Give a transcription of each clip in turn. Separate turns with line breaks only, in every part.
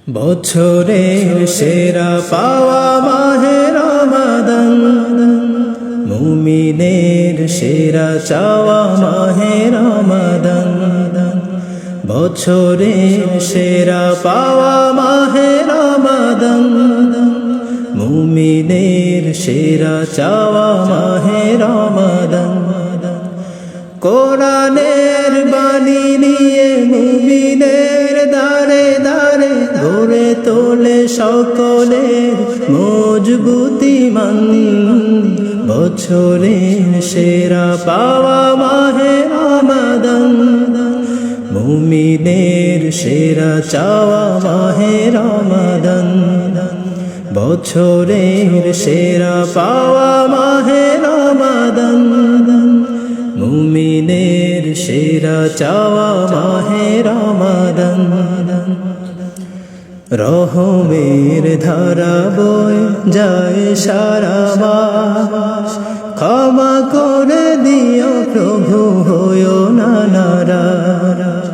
বছরের সেরা পাওয়া মাহে রমাদান, মুমিনের সেরা চাওয়া মাহে রমাদান। বছরের সেরা পাওয়া মাহে রমাদান, মুমিনের সেরা চাওয়া মাহে রমাদান। কোরআনের বাণী নিয়ে মুমিনের দারে দারে গড়ে তোলে সকলের মজবুতি মান। বছরের সেরা পাওয়া মাহে রমাদান, মুমিনের সেরা চাওয়া মাহে রমাদান। বছরের সেরা পাওয়া মাহে রমাদান, মুমিনের সেরা চাওয়া মাহে রমাদান। রহমের ধারা বয়ে যায় সারা মাস, ক্ষমা করে দিও প্রভু হয়ো না নারাজ।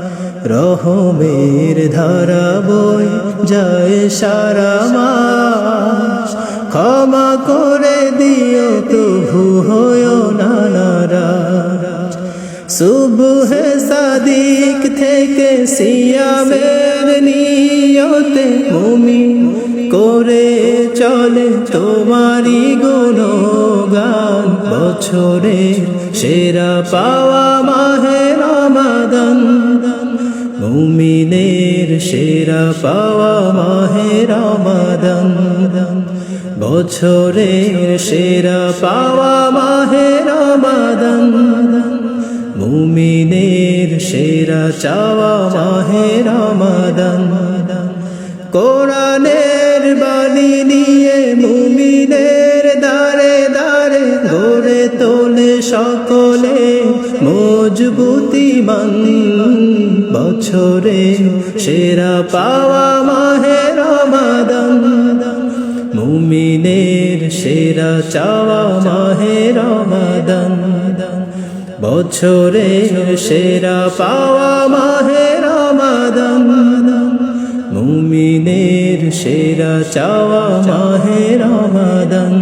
রহমের ধারা বয়ে যায় সারা মাস, ক্ষমা করে দিও প্রভু হয়ো না নারাজ। সুবহে সাদিক থেকে সিয়ামের নিয়তে মুমিন করে চলে তোমারি গুণগান। বছরের সেরা পাওয়া মাহে রমাদান, মুমিনের সেরা পাওয়া মাহে রমাদান। বছরের সেরা পাওয়া মাহে রমাদান, মুমিনের সেরা চাওয়া মাহে রমাদান। কোরআনের বাণী নিয়ে মুমিনের দারে দারে গড়ে তোলে সকলে মজবুতি মান। বছরের সেরা পাওয়া মাহে রমাদান, মুমিনের সেরা চাওয়া মাহে রমাদান। বছরের সেরা পাওয়া মাহে রমাদান, মুমিনের সেরা চাওয়া মাহে রমাদান।